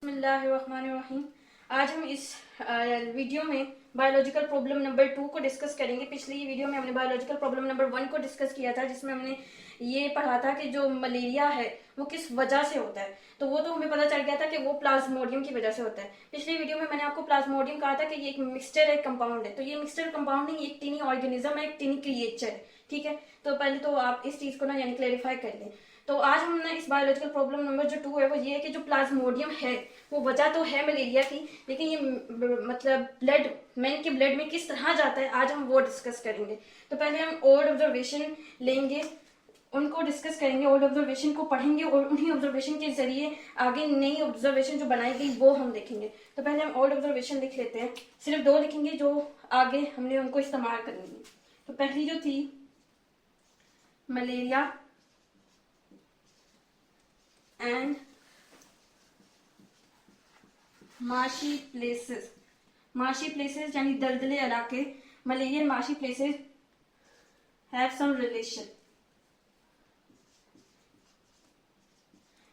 बिस्मिल्लाहिर्रहमानिर्रहीम। आज हम इस वीडियो में बायोलॉजिकल प्रॉब्लम नंबर 2 को डिस्कस करेंगे। पिछली वीडियो में हमने बायोलॉजिकल प्रॉब्लम नंबर 1 को डिस्कस किया था, जिसमें हमने ये पढ़ा था कि जो मलेरिया है वो किस वजह से होता है। तो वो तो हमें पता चल गया था कि वो प्लाज्मोडियम की वजह से होता है। पिछली वीडियो में मैंने आपको प्लाज्मोडियम कहा था कि ये एक मिक्सचर है, कंपाउंड है। तो ये मिक्सचर कंपाउंड नहीं, एक टीनी ऑर्गेनिज्म है, एक टीनी क्रिएचर है। ठीक है, तो पहले तो आप इस चीज को ना यानी क्लेरिफाई कर लें। तो आज हमने इस बायोलॉजिकल प्रॉब्लम नंबर जो 2 है वो ये है कि जो प्लाज्मोडियम है वो वजह तो है मलेरिया की, लेकिन ये मतलब ब्लड मैन के ब्लड में किस तरह जाता है आज हम वो डिस्कस करेंगे। तो पहले हम ओल्ड ऑब्जर्वेशन लेंगे, उनको डिस्कस करेंगे, ओल्ड ऑब्जर्वेशन को पढ़ेंगे और उन्हीं ऑब्जर्वेशन के जरिए आगे नई ऑब्जर्वेशन जो बनाई गई वो हम देखेंगे। तो पहले हम ओल्ड ऑब्जर्वेशन लिख लेते हैं, सिर्फ 2 लिखेंगे जो आगे हमने उनको इस्तेमाल करनी है। तो पहली जो थी मलेरिया एंड माशी प्लेसेस। माशी प्लेसेस यानी दलदले इलाके, मलेरियन माशी प्लेसेस हैव सम रिलेशन।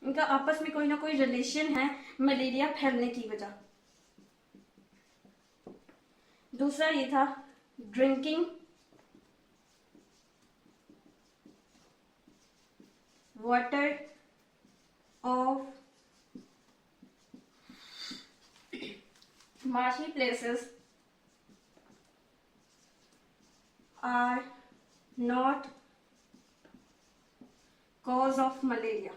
इनका आपस में कोई ना कोई रिलेशन है मलेरिया फैलने की वजह। दूसरा ये था drinking water of marshy places are not cause of malaria।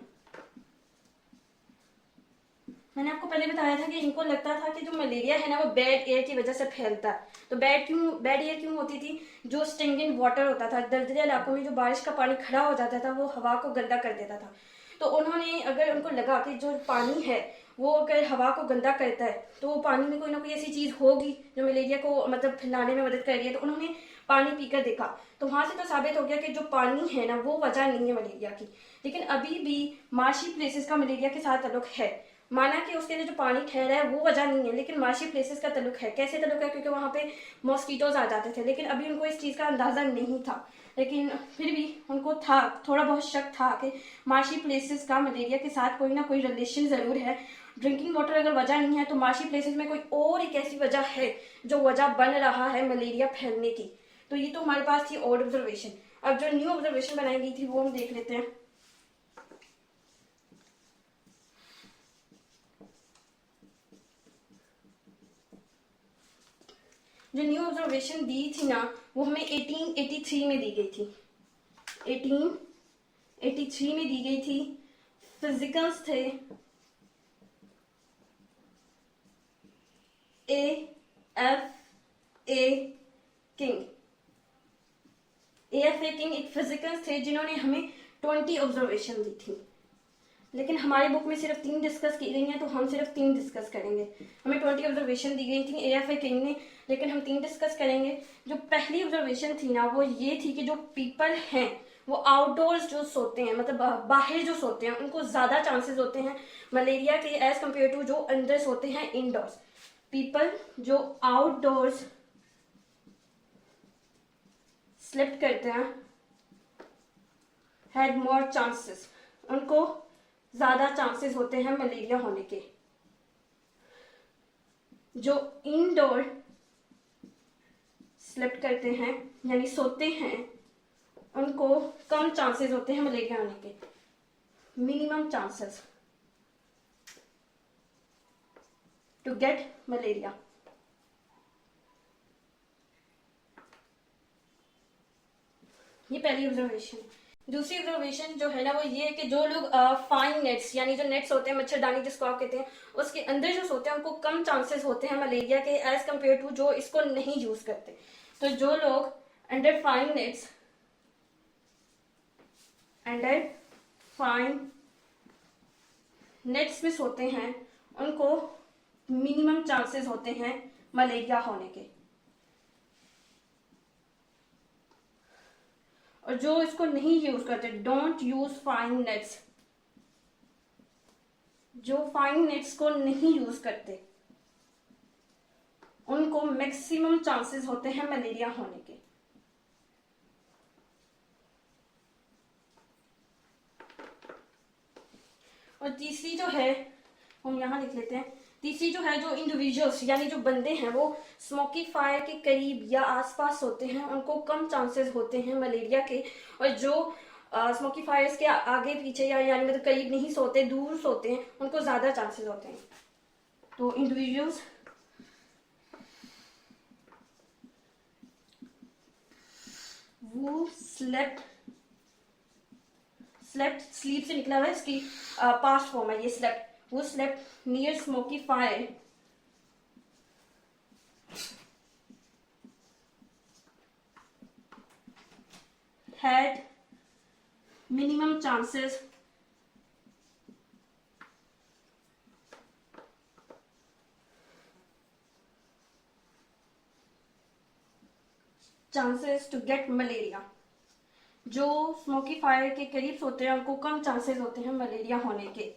मैंने आपको पहले बताया था कि इनको लगता था कि जो मलेरिया है ना वो बैड एयर की वजह से फैलता है। तो बैड एयर क्यों होती थी? जो स्टिंगिंग वाटर होता था, दलदले इलाकों में जो बारिश का पानी खड़ा हो जाता था वो हवा को गंदा कर देता था। तो उन्होंने अगर उनको लगा कि जो पानी है वो अगर हवा को गंदा करता है तो वो पानी में कोई ना कोई ऐसी चीज होगी जो मलेरिया को मतलब फैलाने में मदद कर रही है। तो उन्होंने पानी पीकर देखा, तो वहां से तो साबित हो गया कि जो पानी है ना वो वजह नहीं है मलेरिया की। लेकिन अभी भी मार्शी प्लेसेस का मलेरिया के साथ ताल्लुक है। माना कि उसके लिए जो पानी ठहरा है वो वजह नहीं है, लेकिन मार्शी प्लेसेस का ताल्लुक है। कैसे ताल्लुक है? क्योंकि वहां पे मॉस्किटोज आ जाते थे, लेकिन अभी उनको इस चीज का अंदाजा नहीं था। लेकिन फिर भी उनको था, थोड़ा बहुत शक था कि मार्शी प्लेसेस का मलेरिया के साथ कोई ना कोई रिलेशन जरूर है। ड्रिंकिंग वाटर अगर वजह नहीं है तो मार्शी प्लेसेस में कोई और एक ऐसी वजह है जो वजह बन रहा है मलेरिया फैलने की। तो ये तो हमारे पास थी ओल्ड ऑब्जर्वेशन। अब जो न्यू ऑब्जर्वेशन बनाई गई थी वो हम देख लेते हैं। जो न्यू ऑब्जर्वेशन दी थी ना वो हमें 1883 में दी गई थी। 1883 में दी गई थी। फिजिकल्स थे A.F.A. किंग। A.F.A. किंग एक फिजिकल्स थे जिन्होंने हमें 20 ऑब्जर्वेशन दी थी, लेकिन हमारे बुक में सिर्फ 3 डिस्कस की गई हैं, तो हम सिर्फ 3 डिस्कस करेंगे। हमें 20 ऑब्जर्वेशन दी गई थी A.F.A. किंग ने, लेकिन हम 3 डिस्कस करेंगे। जो पहली ऑब्जर्वेशन थी ना वो ये थी कि जो पीपल हैं वो आउटडोर्स जो सोते हैं, मतलब बाहर जो सोते हैं, उनको ज्यादा चांसेस होते हैं मलेरिया के एज कम्पेयर टू जो अंदर सोते हैं इंडोर्स। पीपल जो आउटडोर्स स्लिप करते हैं हैड मोर चांसेस, उनको ज्यादा चांसेस होते हैं मलेरिया होने के। जो इनडोर स्लिप करते हैं यानी सोते हैं उनको कम चांसेस होते हैं मलेरिया होने के, minimum chances to get malaria. ये पहली ऑब्जर्वेशन। दूसरी ऑब्जर्वेशन जो है ना वो ये है कि जो लोग फाइन नेट्स यानी जो नेट्स होते हैं, मच्छरदानी जिसको आप कहते हैं, उसके अंदर जो सोते हैं उनको कम चांसेस होते हैं मलेरिया के एज कम्पेयर टू जो इसको नहीं यूज करते। तो जो लोग अंडर फाइन नेट्स में सोते हैं उनको मिनिमम चांसेस होते हैं मलेरिया होने के। और जो इसको नहीं यूज करते, डोंट यूज फाइन नेट्स, जो फाइन नेट्स को नहीं यूज करते उनको मैक्सिमम चांसेस होते हैं मलेरिया होने के। और तीसरी जो है हम यहाँ लिख लेते हैं। तीसरी जो है, जो इंडिविजुअल्स यानी जो बंदे हैं वो स्मोकी फायर के करीब या आसपास होते हैं, उनको कम चांसेस होते हैं मलेरिया के। और जो स्मोकी फायर्स के आगे पीछे या यानी मतलब करीब नहीं सोते, दूर सोते हैं, उनको ज्यादा चांसेस होते हैं। तो इंडिविजुअल्स वो स्लेप्ट स्लीप से निकला हुआ है, इसकी पास्ट फॉर्म है ये स्लेप्ट। वो slept near smoky fire had minimum chances to get malaria। जो स्मोकी फायर के करीब सोते हैं उनको कम चांसेस होते हैं मलेरिया होने के।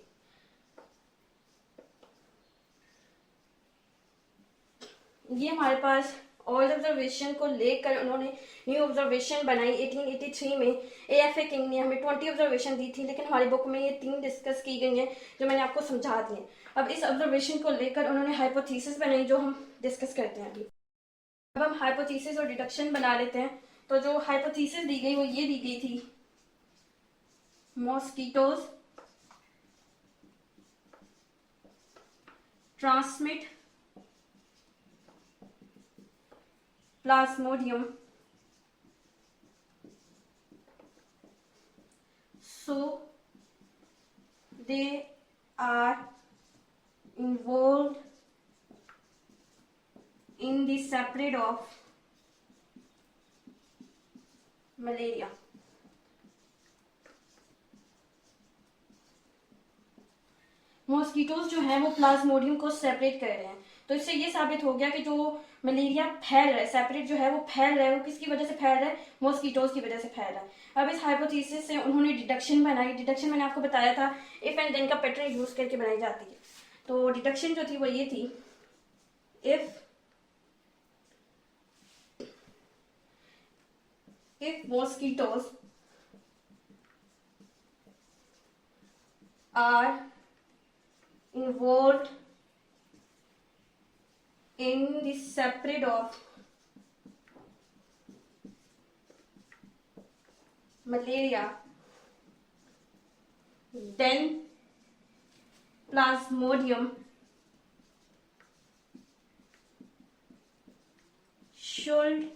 ये हमारे पास ओल्ड ऑब्जर्वेशन को लेकर उन्होंने न्यू ऑब्जर्वेशन बनाई 1883 में। AFA किंग ने हमें 20 ऑब्जर्वेशन दी थी, लेकिन हमारी बुक में ये 3 डिस्कस की गई हैं जो मैंने आपको समझा दी हैं। अब इस ऑब्जर्वेशन को लेकर उन्होंने हाइपोथेसिस बनाई जो हम डिस्कस करते हैं अभी। अब हम हाइपोथेसिस और डिडक्शन बना लेते हैं। तो जो हाइपोथेसिस दी गई वो ये दी गई थी, mosquitoes transmit Plasmodium so they are involved in the spread of malaria। Mosquitoes जो है वो प्लाज्मोडियम को सेपरेट कर रहे हैं। तो इससे ये साबित हो गया कि जो मलेरिया फैल रहा है, सेपरेट जो है वो फैल रहा है, वो किसकी वजह से फैल रहा है, मॉस्किटोज की वजह से फैल रहा है। अब इस हाइपोथेसिस से उन्होंने डिडक्शन बनाई। डिडक्शन मैंने आपको बताया था इफ एंड देन का पैटर्न यूज करके बनाई जाती है। तो डिडक्शन जो थी वो ये थी, if mosquitoes are involved in the spread of malaria, then plasmodium should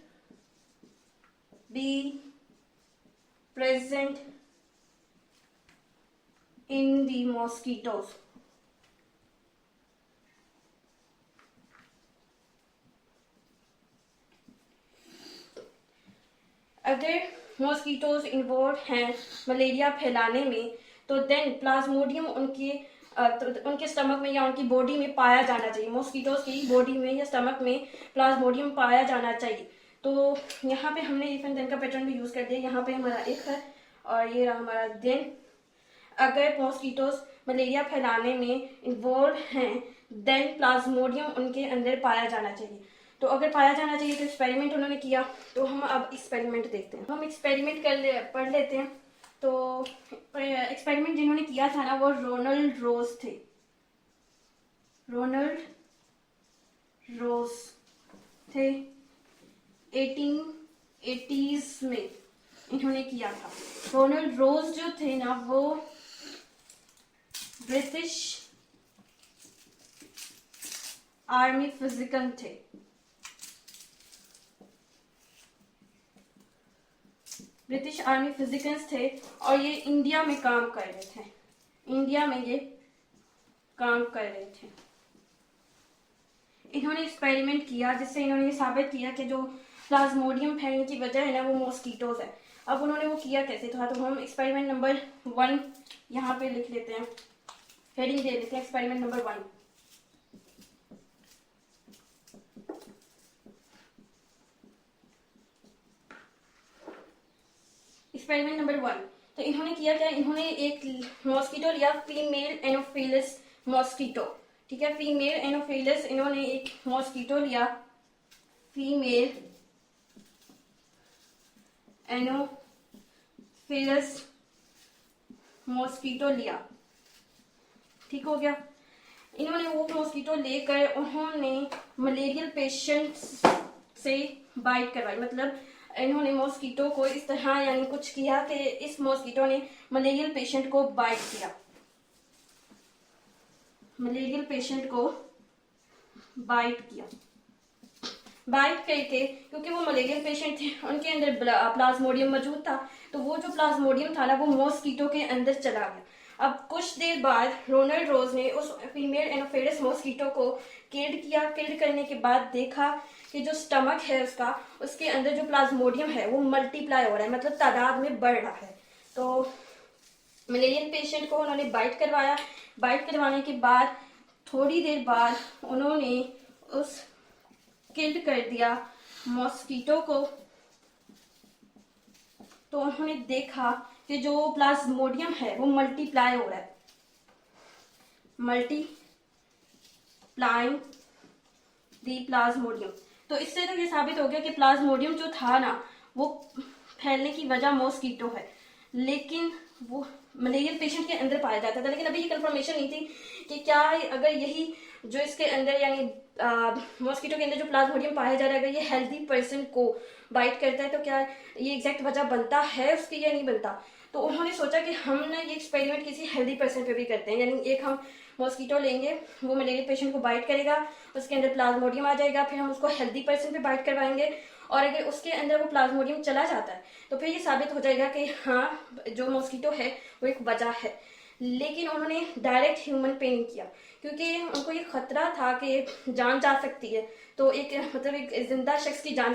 be present in the mosquitoes। अगर मॉस्किटोज इन्वॉल्व हैं मलेरिया फैलाने में, तो देन प्लाज्मोडियम उनके स्टमक में या उनकी बॉडी में पाया जाना चाहिए। मॉस्किटोज की बॉडी में या स्टमक में प्लाज्मोडियम पाया जाना चाहिए। तो यहाँ पे हमने इफ एंड देन का पैटर्न भी यूज कर दिया। यहाँ पे हमारा एक है और ये रहा हमारा देन। अगर मॉस्किटोज मलेरिया फैलाने में इन्वॉल्व हैं, देन प्लाज्मोडियम उनके अंदर पाया जाना चाहिए। तो अगर पाया जाना चाहिए तो एक्सपेरिमेंट उन्होंने किया। तो हम अब एक्सपेरिमेंट देखते हैं। हम एक्सपेरिमेंट पढ़ लेते हैं। तो एक्सपेरिमेंट जिन्होंने किया था ना वो रोनाल्ड रोज थे। रोनाल्ड रोज थे 1880s में इन्होंने किया था। रोनाल्ड रोज जो थे ना वो ब्रिटिश आर्मी फिजिकल थे। ब्रिटिश आर्मी फिजिकल्स थे और ये इंडिया में काम कर रहे थे। इंडिया में ये काम कर रहे थे। इन्होंने एक्सपेरिमेंट किया जिससे इन्होंने ये साबित किया कि जो प्लाज्मोडियम फैलने की वजह है ना वो मॉस्किटोज है। अब उन्होंने वो किया कैसे था, तो हम एक्सपेरिमेंट नंबर 1 यहाँ पे लिख लेते हैं, हेडिंग दे देते हैं एक्सपेरिमेंट नंबर 1। Experiment number 1। तो इन्होंने किया क्या, इन्होंने एक मॉस्किटो लिया, फीमेल एनोफिलस मॉस्किटो। ठीक है, फीमेल एनोफिलस, इन्होंने एक मॉस्किटो लिया, फीमेल एनोफिलस मॉस्किटो लिया। ठीक हो गया। इन्होंने वो मॉस्किटो लेकर उन्होंने मलेरियल पेशेंट्स से बाइट करवाई। मतलब इन्होंने मॉस्किटो को इस तरह यानी कुछ किया कि इस मॉस्किटो ने मलेरियल पेशेंट को बाइट किया, मलेरियल पेशेंट को बाइट किया। बाइट करके, क्योंकि वो मलेरियल पेशेंट थे, उनके अंदर प्लाज्मोडियम मौजूद था, तो वो जो प्लाज्मोडियम था ना वो मॉस्किटो के अंदर चला गया। अब कुछ देर बाद रोनाल्ड रोज ने उस फीमेल एनोफिलिस मॉस्किटो को किल्ड किया। किल्ड करने के बाद देखा कि जो स्टमक है उसका, उसके अंदर जो प्लाज्मोडियम है वो मल्टीप्लाई हो रहा है, मतलब तादाद में बढ़ रहा है। तो मलेरियल पेशेंट को उन्होंने बाइट करवाया। बाइट करवाने के बाद थोड़ी देर बाद उन्होंने उस किल्ड कर दिया मॉस्किटो को। तो उन्होंने देखा कि जो प्लाज्मोडियम है वो मल्टीप्लाई हो रहा है, मल्टीप्लाइंग दी प्लाज्मोडियम। तो इससे तो ये साबित हो गया कि प्लाज्मोडियम जो था ना वो फैलने की वजह मॉस्किटो है, लेकिन वो मलेरियल पेशेंट के अंदर पाया जाता था। लेकिन अभी ये कंफर्मेशन नहीं थी कि क्या अगर यही जो इसके अंदर यानी मॉस्किटो के अंदर जो प्लाज्मोडियम पाया जा रहा है अगर ये हेल्दी पर्सन को बाइट करता है तो क्या ये एग्जैक्ट वजह बनता है उसकी या नहीं बनता। तो उन्होंने सोचा कि हम ना ये एक्सपेरिमेंट किसी हेल्दी पर्सन पे भी करते हैं, यानी एक हम मॉस्किटो लेंगे, वो मलेरिया पेशेंट को बाइट करेगा, उसके अंदर प्लाज्मोडियम आ जाएगा, फिर हम उसको हेल्दी पर्सन पे बाइट करवाएंगे, और अगर उसके अंदर वो प्लाज्मोडियम चला जाता है तो फिर ये साबित हो जाएगा कि हाँ जो मॉस्किटो है वो एक वजह है। लेकिन उन्होंने डायरेक्ट ह्यूमन पे नहीं किया, क्योंकि उनको ये खतरा था कि जान जा सकती है, तो एक मतलब एक जिंदा शख्स की जान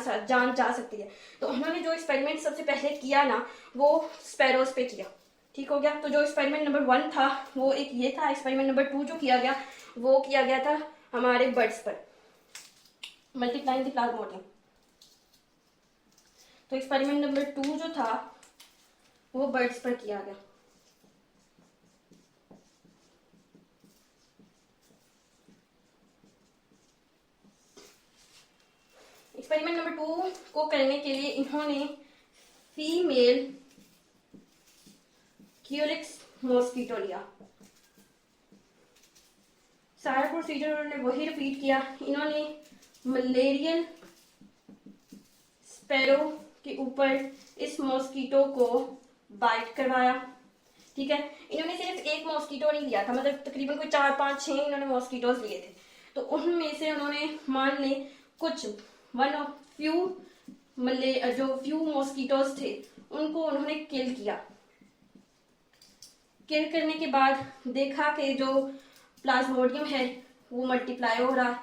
जा सकती है। तो उन्होंने जो एक्सपेरिमेंट सबसे पहले किया ना वो स्पैरोज पे किया। ठीक हो गया। तो जो एक्सपेरिमेंट नंबर 1 था वो एक ये था। एक्सपेरिमेंट नंबर 2 जो किया गया वो किया गया था हमारे बर्ड्स पर, मल्टीप्लाइंग द प्लाज्मोडियम। तो एक्सपेरिमेंट नंबर 2 जो था वो बर्ड्स पर किया गया। एक्सपेरिमेंट नंबर 2 को करने के लिए इन्होंने फीमेल क्यूलिक्स मॉस्किटो लिया। सारा प्रोसीजर उन्होंने वही रिपीट किया। इन्होंने मलेरियल स्पैरो के ऊपर इस मॉस्किटो को बाइट करवाया। ठीक है। इन्होंने सिर्फ एक मॉस्किटो नहीं लिया था, मतलब तकरीबन कोई 4, 5, 6 इन्होंने मॉस्किटोज लिए थे। तो उनमें से उन्होंने मान ले कुछ फ्यू मॉस्किटोज थे उनको उन्होंने किल किया। किल करने के बाद देखा कि जो प्लाज्मोडियम है वो मल्टीप्लाई हो रहा है।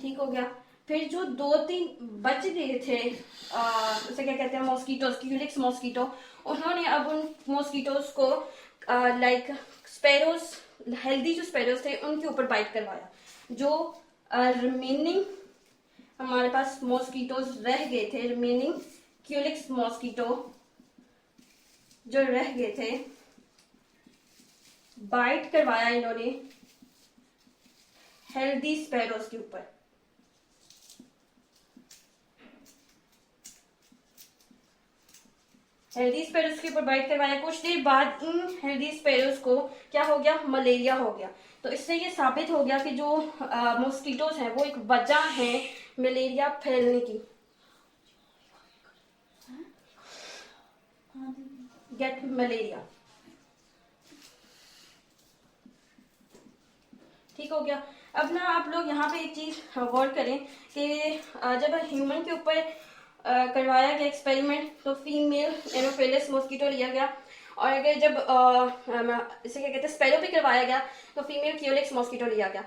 ठीक हो गया। फिर जो 2-3 बच गए थे उसे क्या कहते हैं मॉस्किटोज, क्यूलिक्स मॉस्किटो, उन्होंने अब उन मॉस्किटोज को लाइक स्पैरोज, हेल्दी जो स्पैरोज थे उनके ऊपर बाइट करवाया। जो रिमेनिंग हमारे पास मॉस्किटोज रह गए थे, रिमेनिंग क्यूलिक्स मॉस्किटो जो रह गए थे, बाइट करवाया इन्होंने हेल्दी स्पैरोज के ऊपर। हेल्दी स्पैरोज के ऊपर बाइट करवाया। कुछ देर बाद इन हेल्दी स्पैरोज को क्या हो गया, मलेरिया हो गया। तो इससे ये साबित हो गया कि जो मॉस्किटोज हैं वो एक वजह है मलेरिया फैलने की। Get malaria. ठीक हो गया। अब ना आप लोग यहाँ पे एक चीज गौर करें कि जब ह्यूमन के ऊपर करवाया गया एक्सपेरिमेंट तो फीमेल एनोफिलिस मॉस्किटो लिया गया, और अगर जब इसे क्या कहते हैं स्पैरो पे करवाया गया तो फीमेल क्यूलिक्स मॉस्किटो लिया गया।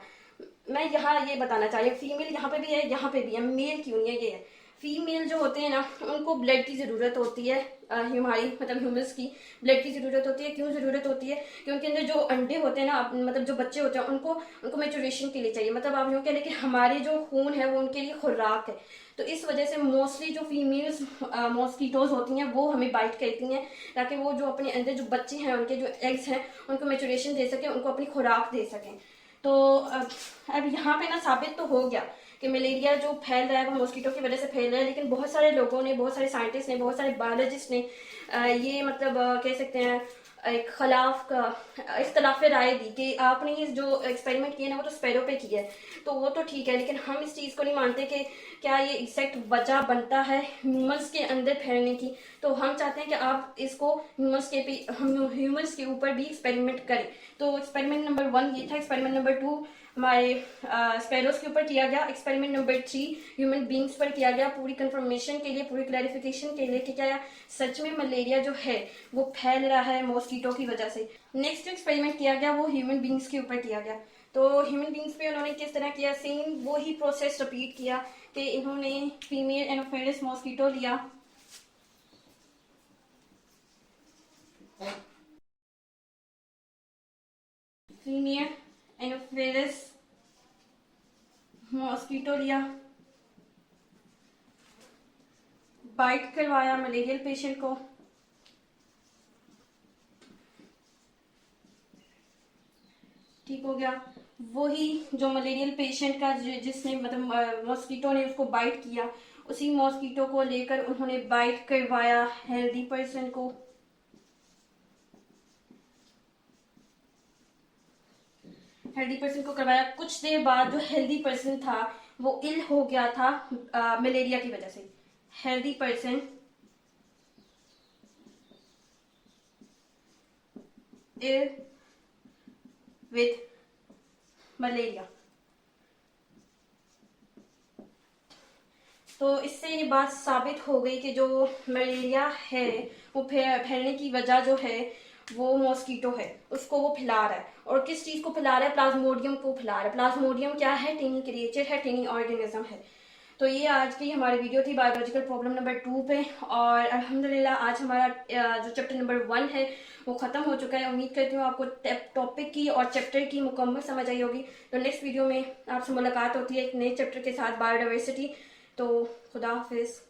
मैं यहाँ ये बताना चाह रही हूँ फीमेल यहाँ पे भी है, यहाँ पे भी है, मेल क्यों नहीं है ये है। फीमेल जो होते हैं ना उनको ब्लड की जरूरत होती है, हमारी मतलब ह्यूमन्स की ब्लड की जरूरत होती है। क्यों जरूरत होती है? क्योंकि अंदर जो अंडे होते हैं ना, मतलब जो बच्चे होते हैं उनको मेचुरेशन के लिए चाहिए। मतलब आप यूँ कह लें कि हमारे जो खून है वो उनके लिए खुराक है। तो इस वजह से मोस्टली जो फीमेल्स मॉस्किटोज होती हैं वो हमें बाइट करती हैं, ताकि वो जो अपने अंदर जो बच्चे हैं उनके जो एग्स हैं उनको मेचुरेशन दे सकें, उनको अपनी खुराक दे सकें। तो अब यहाँ पे ना साबित तो हो गया कि मलेरिया जो फैल रहा है वो मॉस्किटो की वजह से फैल रहा है, लेकिन बहुत सारे लोगों ने, बहुत सारे साइंटिस्ट ने, बहुत सारे बायोलॉजिस्ट ने ये मतलब कह सकते हैं एक खिलाफ का इख्तलाफ राय दी कि आपने ये जो एक्सपेरिमेंट किया ना वो तो स्पैरो पे किया है, तो वो तो ठीक है, लेकिन हम इस चीज़ को नहीं मानते कि क्या ये एग्जैक्ट वजह बनता है ह्यूमंस के अंदर फैलने की। तो हम चाहते हैं कि आप इसको ह्यूमंस के ऊपर भी एक्सपेरिमेंट करें। तो एक्सपेरिमेंट नंबर 1 ये था। एक्सपेरिमेंट नंबर 2 हमारे स्पैरोस के ऊपर किया गया। एक्सपेरिमेंट नंबर 3 ह्यूमन बींग्स पर किया गया, पूरी कंफर्मेशन के लिए, पूरी क्लैरिफिकेशन के लिए कि क्या सच में मलेरिया जो है वो फैल रहा है मॉस्किटो की वजह से। नेक्स्ट जो एक्सपेरिमेंट किया गया वो ह्यूमन बींग्स के ऊपर किया गया। तो ह्यूमन बींग्स पे उन्होंने किस तरह किया, सेम वो ही प्रोसेस रिपीट किया कि इन्होंने फीमेल एनोफिलिस मॉस्किटो लिया, फीमेल एनोफिलिस मॉस्किटो लिया, बाइट करवाया मलेरियल पेशेंट को, ठीक हो गया। वही जो मलेरियल पेशेंट का जिसने मतलब मॉस्किटो ने उसको बाइट किया, उसी मॉस्किटो को लेकर उन्होंने बाइट करवाया हेल्दी पर्सन को। हेल्दी पर्सन को करवाया, कुछ देर बाद जो हेल्दी पर्सन था वो इल हो गया था मलेरिया की वजह से। Healthy person ill with malaria. तो इससे ये बात साबित हो गई कि जो मलेरिया है वो फैलने की वजह जो है वो मॉस्किटो है, उसको वो फैला रहा है। और किस चीज को फैला रहा है? प्लाज्मोडियम को फैला रहा है। प्लाज्मोडियम क्या है? टिनी क्रिएचर है, टिनी ऑर्गेनिज्म है। तो ये आज की हमारी वीडियो थी बायोलॉजिकल प्रॉब्लम नंबर 2 पे। और अल्हम्दुलिल्लाह आज हमारा जो चैप्टर नंबर 1 है वो खत्म हो चुका है। उम्मीद करती हूँ आपको टॉपिक की और चैप्टर की मुकम्मल समझ आई होगी। तो नेक्स्ट वीडियो में आपसे मुलाकात होती है एक नए चैप्टर के साथ, बायोडाइवर्सिटी। तो खुदा हाफिज।